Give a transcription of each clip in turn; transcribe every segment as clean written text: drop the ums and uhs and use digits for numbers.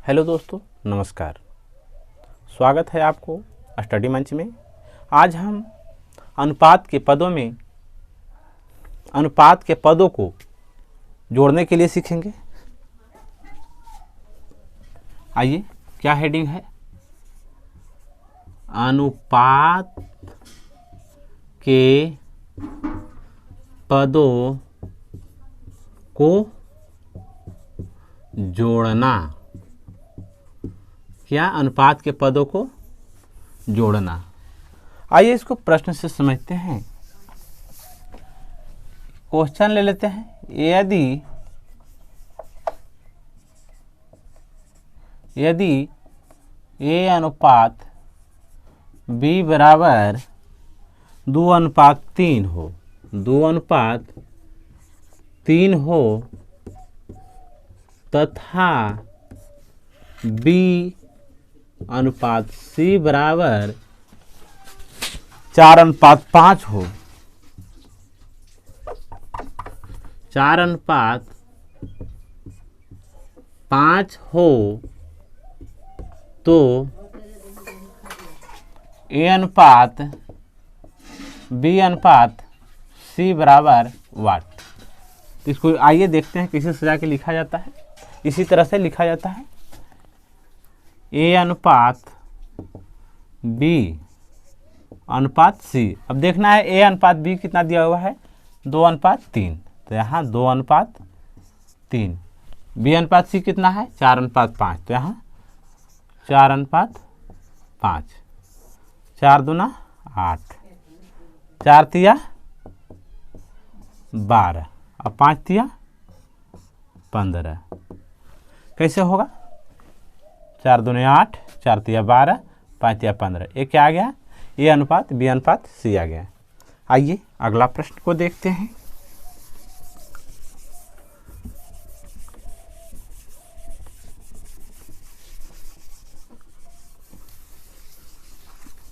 Hello दोस्तों, नमस्कार। स्वागत है आपको स्टडी मंच में। आज हम अनुपात के पदों को जोड़ने के लिए सीखेंगे। आइए, क्या हेडिंग है? अनुपात के पदों को जोड़ना। क्या? अनुपात के पदों को जोड़ना। आइए इसको प्रश्न से समझते हैं। क्वेश्चन ले लेते हैं। यदि A अनुपात B बराबर 2:3 हो, 2:3 हो तथा B अनुपात C बराबर 4:5 हो, 4:5 हो तो A अनुपात B अनुपात C बराबर वाट। इसको आइए देखते हैं किसे सजा के लिखा जाता है। इसी तरह से लिखा जाता है। A अनुपात B अनुपात C। अब देखना है A अनुपात B कितना दिया हुआ है, 2:3। तो यहाँ 2:3। B अनुपात C कितना है, 4:5। तो यहाँ 4:5। 4 दूना 8, 4 तिया 12 और 5 तिया 15। कैसे होगा? 4 दूने 8, 4 तिया 12, 5 तिया 15। ये क्या आ गया? A अनुपात B अनुपात C आ गया। आइए अगला प्रश्न को देखते हैं।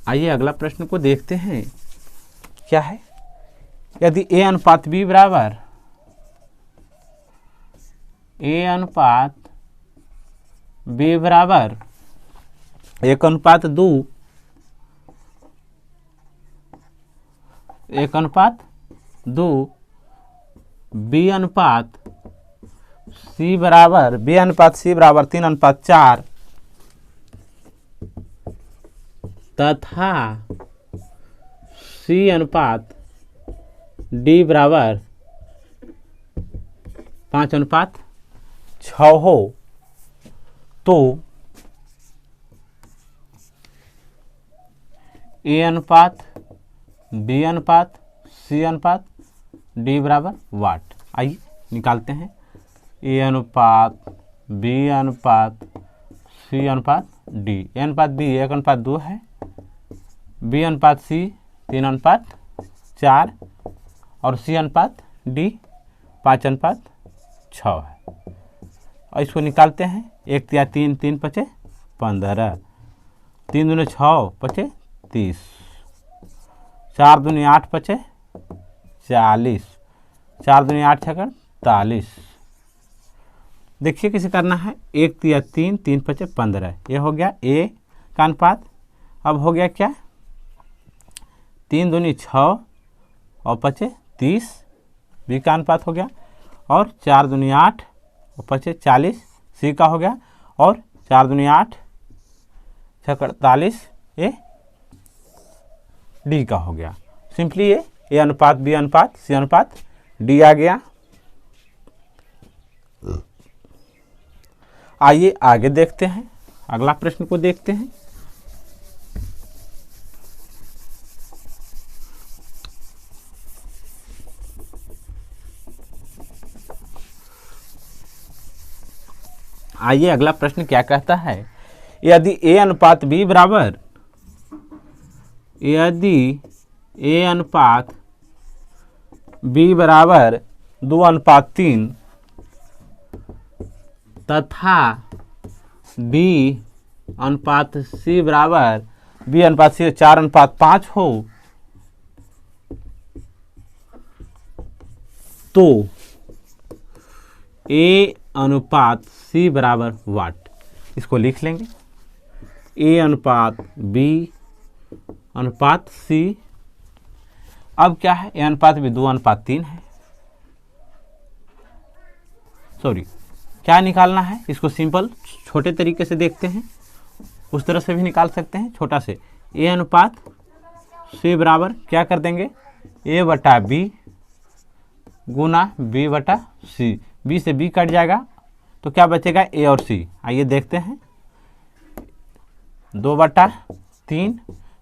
आइए अगला प्रश्न को देखते हैं। क्या है? यदि A अनुपात B बराबर 1:2, 1:2 B अनुपात C बराबर 3:4 तथा C अनुपात D बराबर 5:6 हो तो A अनुपात B अनुपात C अनुपात D बराबर वाट। आइए निकालते हैं। A अनुपात B अनुपात C अनुपात D। A अनुपात B 1:2 है, B अनुपात C 3:4 और C अनुपात D 5:6 है। और इसको निकालते हैं। 1 तिया 3, 3 पचे 15, 3 दूने 6 पचे 30, 4 दूने 8 पचे 40, 4 दूने 8 छक्कर 40। देखिए कैसे करना है। 1 तिया 3, 3 पचे 15। ये हो गया A का अनुपात। अब हो गया क्या? 3 दूनी 6 और पचे 30 B का अनुपात हो गया। और 4 दूनी 8 और पचे 40 C का हो गया। और 4 दूनी 8 छक्कर 40 ये D का हो गया। सिंपली ये A अनुपात B अनुपात C अनुपात D आ गया। आइए आगे देखते हैं। अगला प्रश्न को देखते हैं। आइए अगला प्रश्न क्या कहता है। यदि A अनुपात B बराबर 2:3 तथा B अनुपात C बराबर B अनुपात C 4:5 हो तो A अनुपात C बराबर वाट। इसको लिख लेंगे A अनुपात B अनुपात C। अब क्या है, A अनुपात B 2 अनुपात 3 है। सॉरी, क्या निकालना है, इसको सिंपल छोटे तरीके से देखते हैं, उस तरह से भी निकाल सकते हैं छोटा से। A अनुपात C बराबर क्या कर देंगे, A बटा B गुना B बटा C। B से B कट जाएगा तो क्या बचेगा, A और C। आइए देखते हैं, 2 बटा 3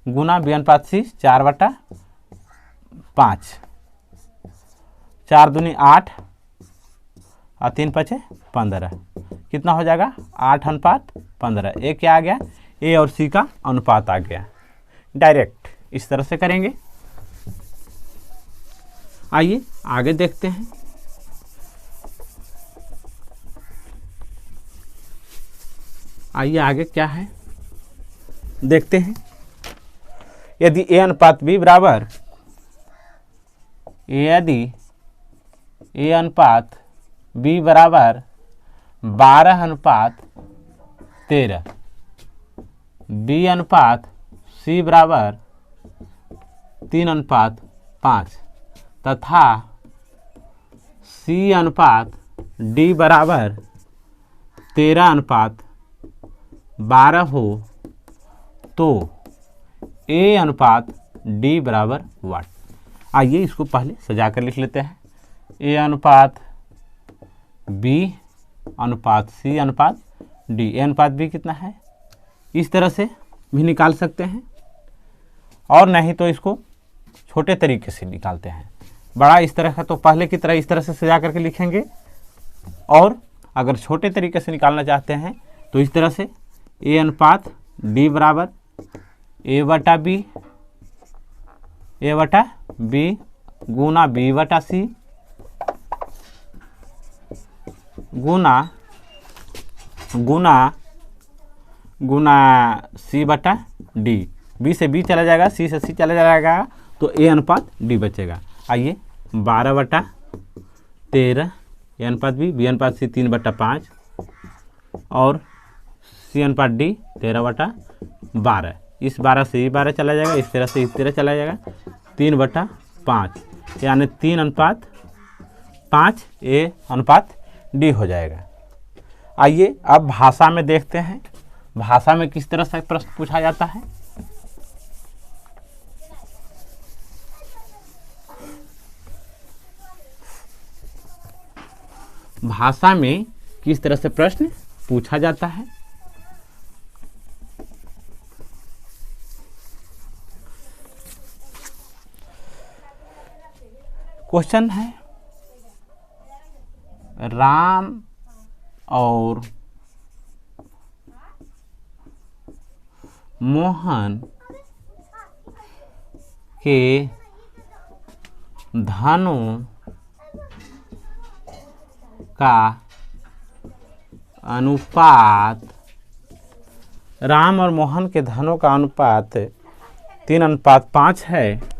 गुना B अनुपात C 4 बटा 5, 4 दूनी 8 और 3 पचे 15, कितना हो जाएगा 8 अनुपात 15। ए क्या आ गया, A और C का अनुपात आ गया। डायरेक्ट इस तरह से करेंगे। आइए आगे देखते हैं। आइए आगे क्या है देखते हैं। यदि A अनुपात B बराबर, यदि A अनुपात B बराबर 12 अनुपात 13, B अनुपात C बराबर 3 अनुपात 5 तथा C अनुपात D बराबर 13 अनुपात 12 हो तो A अनुपात D बराबर वाट। आइए इसको पहले सजा कर लिख लेते हैं। A अनुपात B अनुपात C अनुपात D। A अनुपात B कितना है, इस तरह से भी निकाल सकते हैं, और नहीं तो इसको छोटे तरीके से निकालते हैं। बड़ा इस तरह का तो पहले की तरह इस तरह से सजा करके लिखेंगे, और अगर छोटे तरीके से निकालना चाहते हैं तो इस तरह से A अनुपात D बराबर A बटा B गुना B बटा C गुना C बटा D। B से B चला जाएगा, C से C चला जाएगा, तो A अनुपात D बचेगा। आइए 12 बटा 13 A अनुपात B अनुपात C 3 बटा 5 और C अनुपात D 13 बटा 12। इस 12 से ये 12 चला जाएगा, इस तरह से इस तरह चला जाएगा, 3 बटा 5 यानी 3 अनुपात 5 A अनुपात D हो जाएगा। आइए अब भाषा में देखते हैं, भाषा में किस तरह से प्रश्न पूछा जाता है। भाषा में किस तरह से प्रश्न पूछा जाता है। क्वेश्चन है, राम और मोहन के धनों का अनुपात, राम और मोहन के धनों का अनुपात 3 अनुपात 5 है,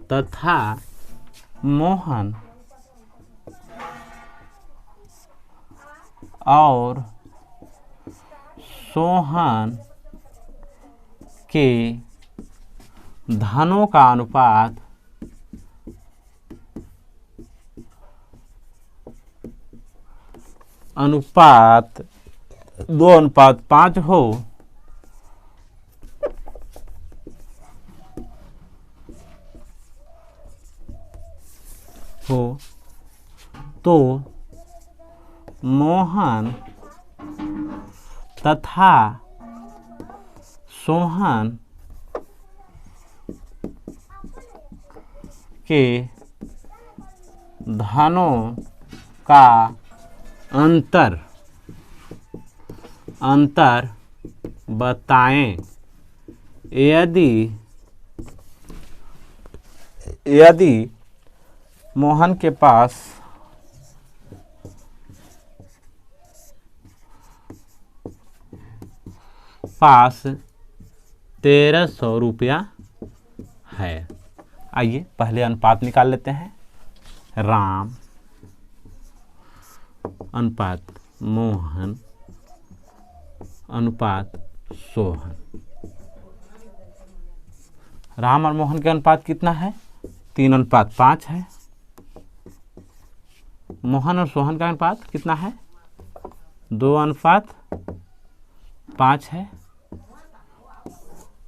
तथा मोहन और सोहन के धनों का अनुपात 2 अनुपात 5 हो तो मोहन तथा सोहन के धनों का अंतर बताएं। यदि मोहन के पास पास 1300 रुपया है। आइए पहले अनुपात निकाल लेते हैं। राम अनुपात मोहन अनुपात सोहन। राम और मोहन के अनुपात कितना है? 3:5 है। मोहन और सोहन का अनुपात कितना है? 2:5 है।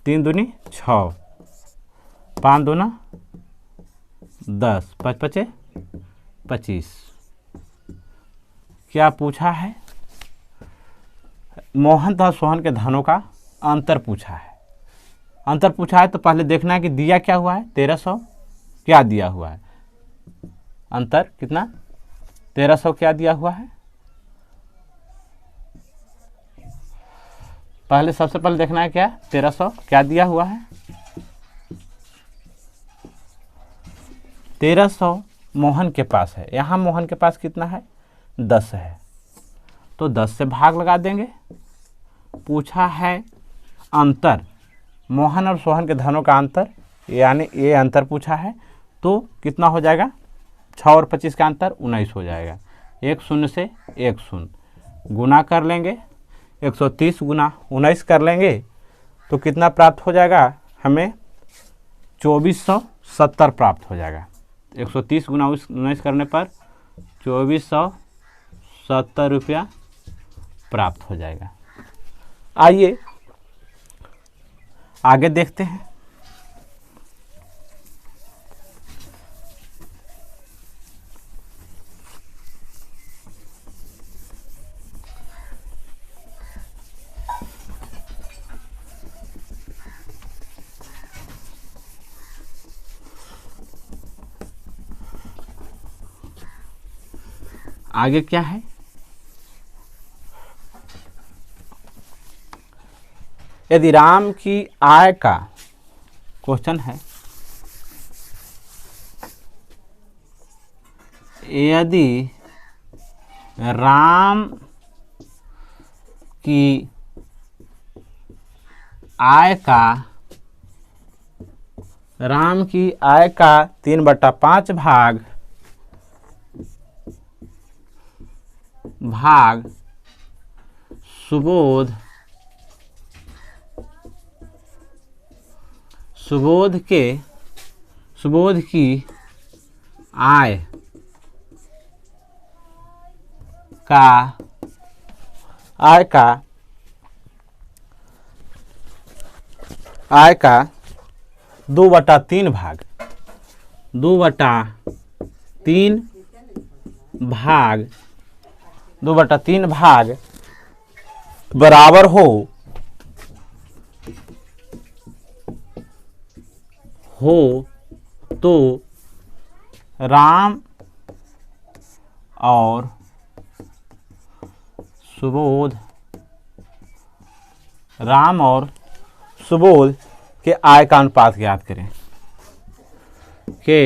3 दूनी 6, 5 दूना 10, 5 पचे 25। क्या पूछा है? मोहन तथा सोहन के धनों का अंतर पूछा है। अंतर पूछा है तो पहले देखना है कि दिया क्या हुआ है। 1300 क्या दिया हुआ है? अंतर कितना? 1300 क्या दिया हुआ है? पहले सबसे पहले देखना है क्या 1300 क्या दिया हुआ है। 1300 मोहन के पास है। यहाँ मोहन के पास कितना है? 10 है, तो 10 से भाग लगा देंगे। पूछा है अंतर, मोहन और सोहन के धनों का अंतर, यानी ये अंतर पूछा है, तो कितना हो जाएगा? 6 और 25 का अंतर 19 हो जाएगा। 1 शून्य से 1 शून्य गुना कर लेंगे, 130 गुना 19 कर लेंगे तो कितना प्राप्त हो जाएगा? हमें 2470 प्राप्त हो जाएगा। 130 गुना 19 करने पर 2470 रुपया प्राप्त हो जाएगा। आइए आगे देखते हैं। आगे क्या है? यदि राम की आय का क्वेश्चन है, यदि राम की आय का 3/5 भाग सुबोध की आय का 2/3 भाग 2/3 भाग बराबर हो तो राम और सुबोध के आय का अनुपात ज्ञात करें। के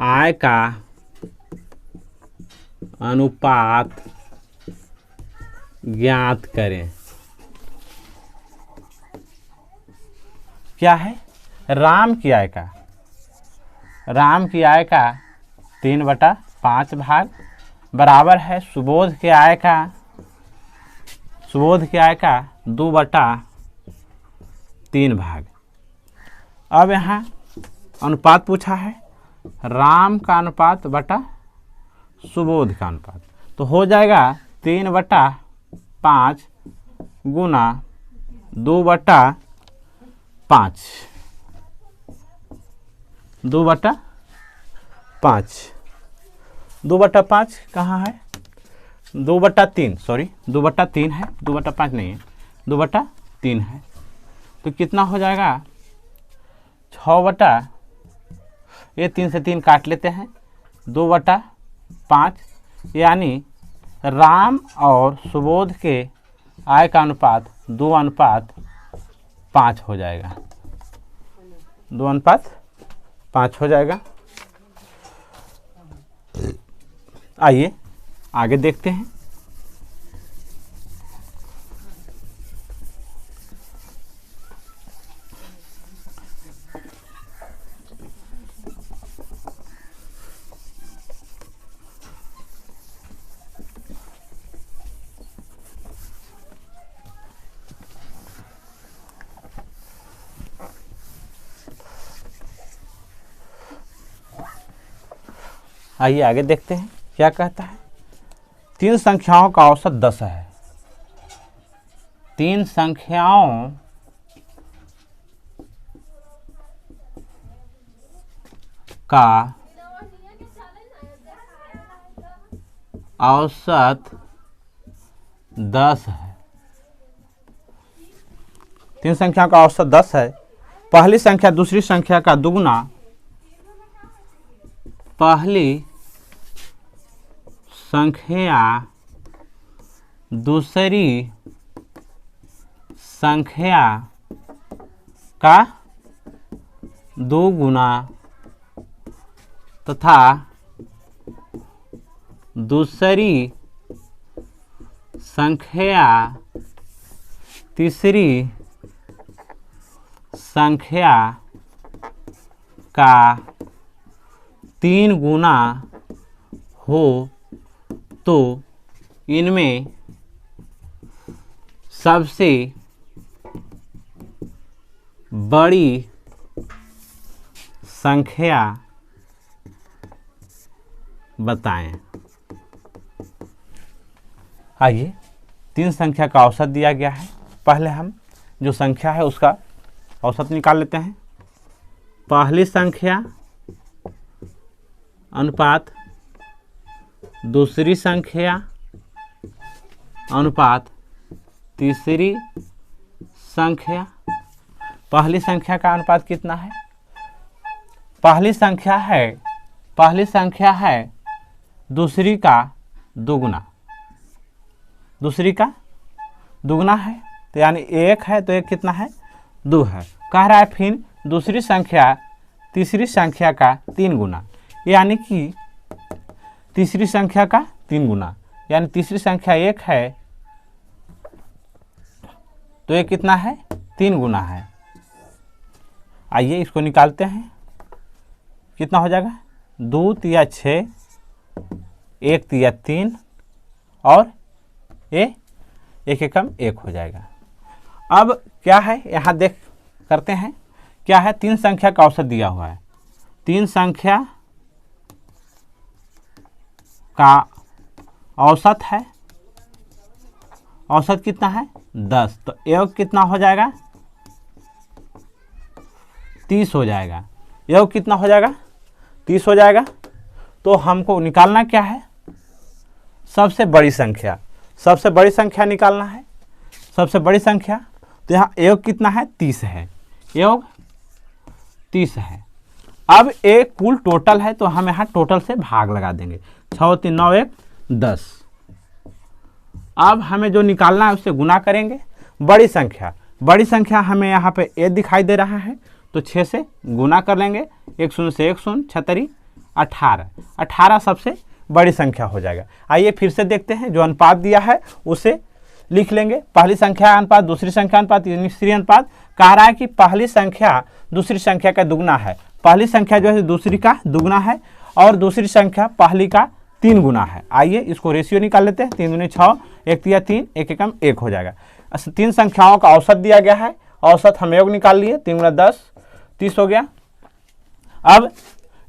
आय का अनुपात ज्ञात करें। क्या है? राम की आय का 3/5 भाग बराबर है सुबोध के आय का 2/3 भाग। अब यहाँ अनुपात पूछा है, राम का अनुपात बटा सुबोध का अनुपात, तो हो जाएगा 3/5 गुना 2/5 2/5 कहाँ है? 2/3 सॉरी 2/3 है, 2/5 नहीं है, 2/3 है। तो कितना हो जाएगा? 6 ये 3 से 3 काट लेते हैं, 2/5, यानी राम और सुबोध के आय का अनुपात 2:5 हो जाएगा। 2:5 हो जाएगा। आइए आगे देखते हैं। आइए आगे देखते हैं क्या कहता है। तीन संख्याओं का औसत 10 है। तीन संख्याओं का औसत 10 है। तीन संख्या का औसत 10 है। पहली संख्या दूसरी संख्या का दुगुना, पहली संख्या दूसरी संख्या का दोगुना तथा दूसरी संख्या तीसरी संख्या का 3 गुना हो तो इनमें सबसे बड़ी संख्या बताएं। आइए, तीन संख्या का औसत दिया गया है। पहले हम जो संख्या है उसका औसत निकाल लेते हैं। पहली संख्या अनुपात दूसरी संख्या अनुपात तीसरी संख्या। पहली संख्या का अनुपात कितना है? पहली संख्या है दूसरी का दोगुना। दूसरी का दोगुना है तो यानी 1 है, तो 1 कितना है? 2 है। कह रहा है फिर दूसरी संख्या तीसरी संख्या का 3 गुना, यानी कि तीसरी संख्या का 3 गुना, यानी तीसरी संख्या 1 है तो ये कितना है? 3 गुना है। आइए इसको निकालते हैं। कितना हो जाएगा? 2 तिया 6, 1 तिया 3 और ये 1 एकम 1 हो जाएगा। अब क्या है यहाँ देख करते हैं क्या है। तीन संख्या का औसत दिया हुआ है। तीन संख्या का औसत है, औसत कितना है? 10, तो योग कितना हो जाएगा? 30 हो जाएगा। योग कितना हो जाएगा? 30 हो जाएगा। तो हमको निकालना क्या है? सबसे बड़ी संख्या। सबसे बड़ी संख्या निकालना है। सबसे बड़ी संख्या तो यहाँ योग कितना है? 30 है। योग 30 है। अब एक कुल टोटल है तो हम यहाँ टोटल से भाग लगा देंगे। 6 3 9 1 10। अब हमें जो निकालना है उससे गुना करेंगे। बड़ी संख्या हमें यहाँ पे ए दिखाई दे रहा है तो 6 से गुना कर लेंगे। 1 0 से 1 0 छतरी 18। 18 सबसे बड़ी संख्या हो जाएगा। आइए फिर से देखते हैं। जो अनुपात दिया है उसे लिख लेंगे। पहली संख्या अनुपात दूसरी संख्या अनुपात तीसरी अनुपात। कह रहा है कि पहली संख्या दूसरी संख्या का दुगना है। पहली संख्या जो है दूसरी का दुगना है और दूसरी संख्या पहली का 3 गुना है। आइए इसको रेशियो निकाल लेते हैं। 3 दूनी 6, 1 तिया 3, 1 एकम 1 हो जाएगा। तीन संख्याओं का औसत दिया गया है। औसत हम योग निकाल लिए। 3 गुना 10, 30 हो गया। अब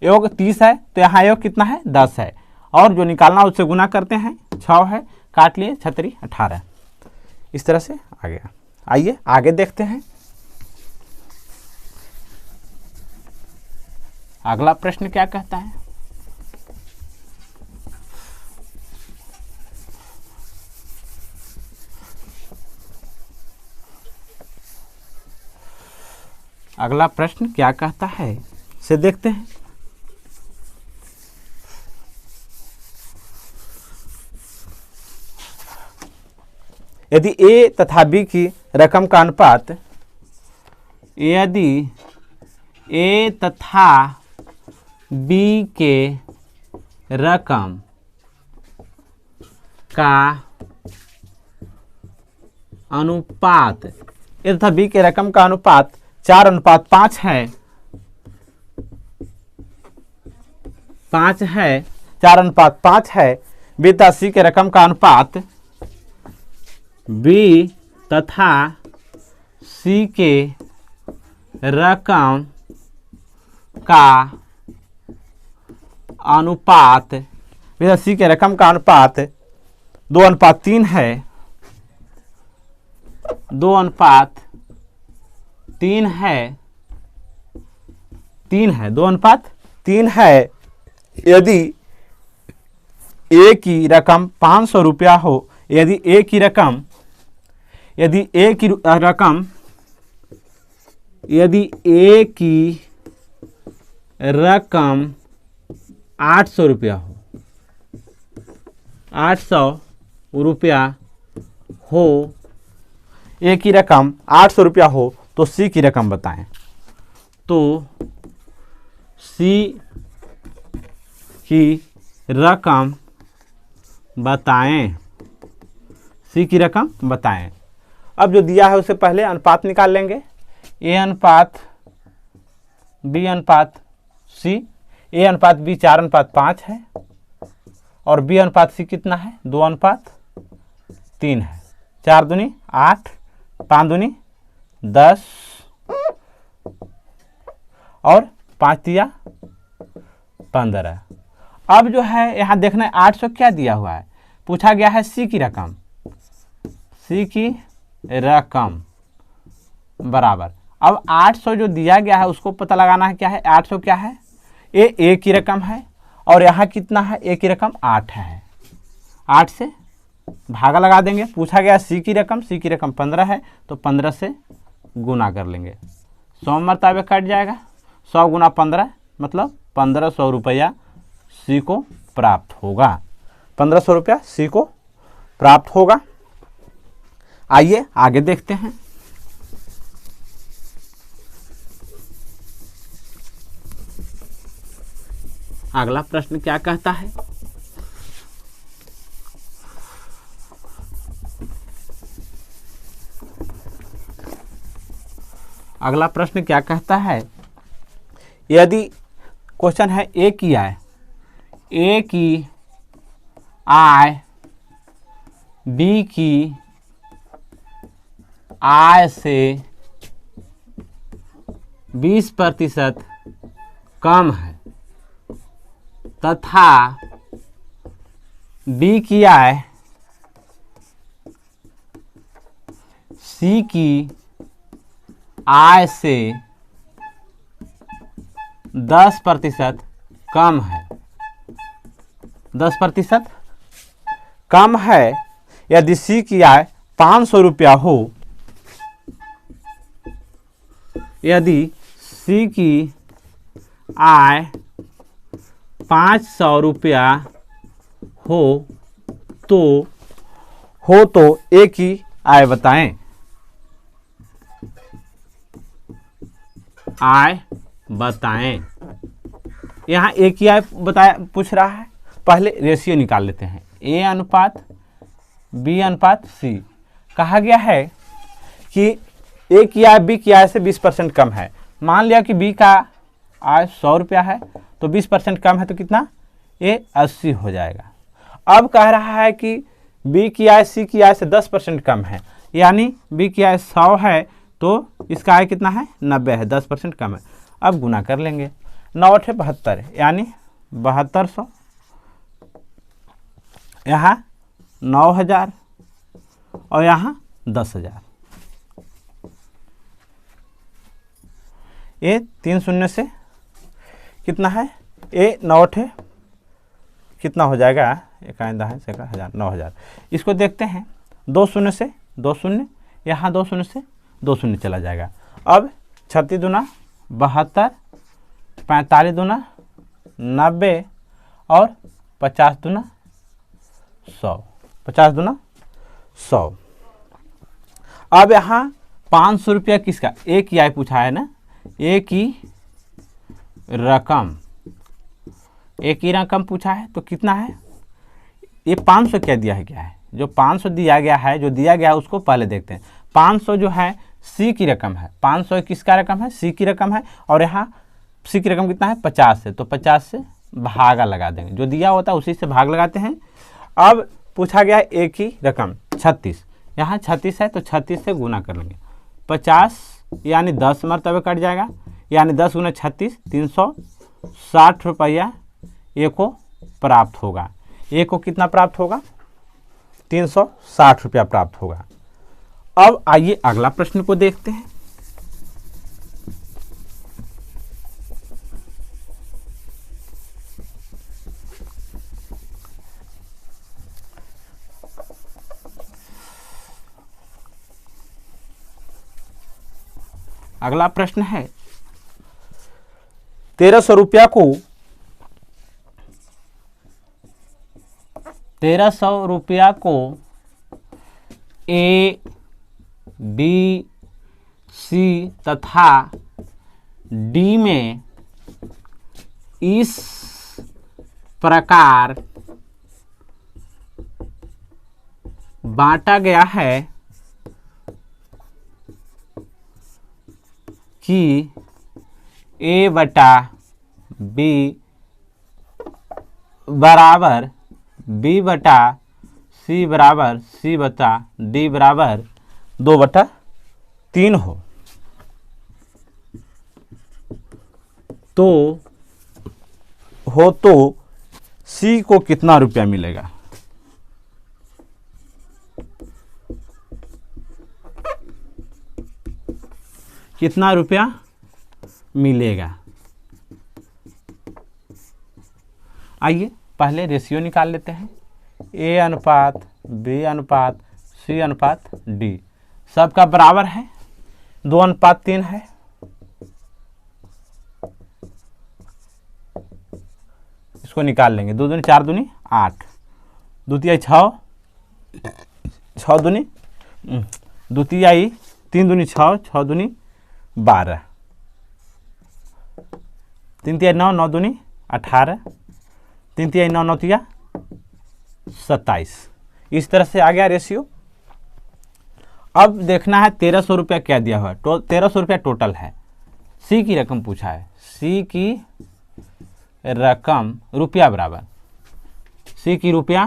योग 30 है तो यहाँ योग कितना है? 10 है और जो निकालना उससे गुना करते हैं। 6 है, काट लिए, छतरी 18। इस तरह से आ गया। आइए आगे देखते हैं। अगला प्रश्न क्या कहता है? अगला प्रश्न क्या कहता है से देखते हैं। यदि ए तथा बी की रकम का अनुपात, यदि ए तथा बी के रकम का अनुपात, ए तथा बी के रकम का अनुपात 4:5 है, 5 है, 4:5 है। बी तथा सी के रकम का अनुपात, बी तथा सी के रकम का अनुपात, भैया सी की रकम का अनुपात 2:3 है, 2:3 है, 2:3 है। यदि ए की रकम 500 रुपया हो, यदि ए की रकम 800 रुपया हो, 800 रुपया हो, ए की रकम 800 रुपया हो, तो सी की रकम बताएं। तो सी की रकम बताएं, सी की रकम बताएं। अब जो दिया है उससे पहले अनुपात निकाल लेंगे, ए अनुपात बी अनुपात सी। ए अनुपात बी 4:5 है और बी अनुपात सी कितना है, 2:3 है। 4 दूनी 8, 5 दूनी 10 और 5 तिया 15। अब जो है यहाँ देखना है 800 क्या दिया हुआ है, पूछा गया है सी की रकम, सी की रकम बराबर। अब 800 जो दिया गया है उसको पता लगाना है क्या है, 800 क्या है, ए की रकम है और यहाँ कितना है, ए की रकम 8 है। 8 से भागा लगा देंगे, पूछा गया सी की रकम, सी की रकम 15 है तो 15 से गुना कर लेंगे, 100 मरतबे कट जाएगा। 100 गुना 15 मतलब 1500 रुपया सी को प्राप्त होगा, 1500 रुपया सी को प्राप्त होगा। आइए आगे देखते हैं। अगला प्रश्न क्या कहता है, अगला प्रश्न क्या कहता है, यदि क्वेश्चन है ए की आय, ए की आय बी की आय से 20% कम है तथा बी की आय सी की आय से 10% कम है, 10% कम है। यदि सी की आय 500 रुपया हो, यदि सी की आय 500 रुपया हो तो ए की आय बताएं, आय बताएं। यहाँ ए की आय बताया पूछ रहा है, पहले रेशियो निकाल लेते हैं, ए अनुपात बी अनुपात सी। कहा गया है कि ए की आय बी की आय से 20% कम है। मान लिया कि बी का आय 100 रुपया है तो 20% कम है तो कितना, ए 80 हो जाएगा। अब कह रहा है कि बी की आय सी की आय से 10% कम है, यानी बी की आय 100 है तो इसका आय कितना है, 90 है, 10% कम है। अब गुना कर लेंगे, 9 × 72 यानी 7200, यहाँ 9000 और यहाँ 10,000। ये 3 शून्य से कितना है, ए 9 कितना हो जाएगा, 9,000। इसको देखते हैं, 2 शून्य से 2 शून्य, यहाँ 2 शून्य से 2 शून्य चला जाएगा। अब 36 दूना 72, 45 दूना 90 और 50 दूना 100, 50 दूना 100। अब यहाँ 500 रुपया किसका, ए की आय पूछा है ना, ए की रकम, ए की रकम पूछा है तो कितना है, ये 500 क्या दिया है, क्या है, जो 500 दिया गया है, जो दिया गया है उसको पहले देखते हैं। 500 जो है सी की रकम है, 500 किसका रकम है, सी की रकम है और यहाँ सी की रकम कितना है, 50 है तो 50 से भागा लगा देंगे, जो दिया होता है उसी से भाग लगाते हैं। अब पूछा गया है ए की रकम 36, यहाँ 36 है तो 36 से गुना कर लेंगे, 50 यानी 10 मरतबे कट जाएगा, यानी 10 गुना 36 360 रुपया ए को प्राप्त होगा। ए को कितना प्राप्त होगा? 360 रुपया प्राप्त होगा। अब आइए अगला प्रश्न को देखते हैं। अगला प्रश्न है 1300 रुपया को 1300 रुपया को ए, बी, सी तथा डी में इस प्रकार बांटा गया है कि ए बटा बी बराबर बी बटा सी बराबर सी बटा डी बराबर 2/3 हो, तो सी को कितना रुपया मिलेगा? कितना रुपया मिलेगा? आइए पहले रेशियो निकाल लेते हैं। ए अनुपात बी अनुपात सी अनुपात डी सबका बराबर है, 2:3 है। इसको निकाल लेंगे। 2 दूनी 4 दूनी 8, द्वितीय 6, 6 दूनी द्वितीय 3 दूनी 6, 6 दूनी 12, 3 तिया 9, 9 दूनी 18, 3 तिया 9, 9 तिया 27। इस तरह से आ गया रेशियो। अब देखना है 1300 रुपया क्या दिया हुआ है। 1300 रुपया टोटल है। सी की रकम पूछा है। सी की रकम रुपया बराबर, सी की रुपया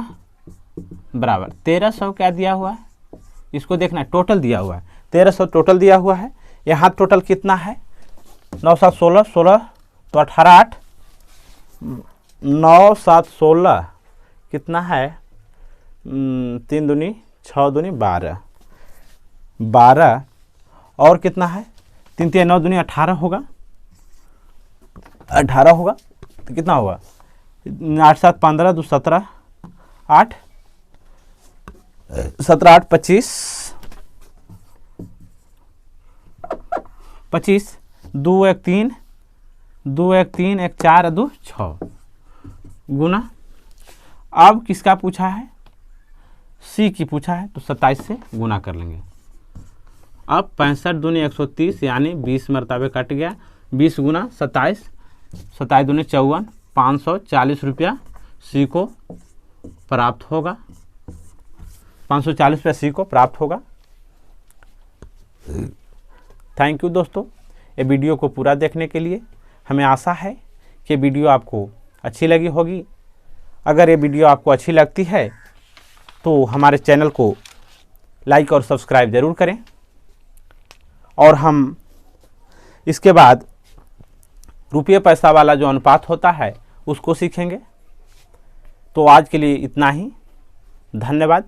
बराबर 1300 क्या दिया हुआ है, इसको देखना है। टोटल दिया हुआ है 1300 टोटल दिया हुआ है। यहाँ टोटल कितना है? 9 7 16, 16 तो 18 8, 9 7 16 कितना है? 3 दूनी 6 दूनी 12, 12 और कितना है? 3 3 9 दूनी 18 होगा, 18 होगा तो कितना होगा? 8 7 15 2 17 8 17 8 25 25 2 1 3 2 1 3 1 4 2 6 गुना। अब किसका पूछा है? सी की पूछा है, तो 27 से गुना कर लेंगे। अब 65 दूनी 130 यानी 20 मरतबे कट गया। 20 गुना 27, 27 दूनी 54, 540 रुपया सी को प्राप्त होगा। 540 रुपया सी को प्राप्त होगा। थैंक यू दोस्तों, ये वीडियो को पूरा देखने के लिए। हमें आशा है कि वीडियो आपको अच्छी लगी होगी। अगर ये वीडियो आपको अच्छी लगती है तो हमारे चैनल को लाइक और सब्सक्राइब ज़रूर करें। और हम इसके बाद रुपये पैसा वाला जो अनुपात होता है उसको सीखेंगे। तो आज के लिए इतना ही। धन्यवाद।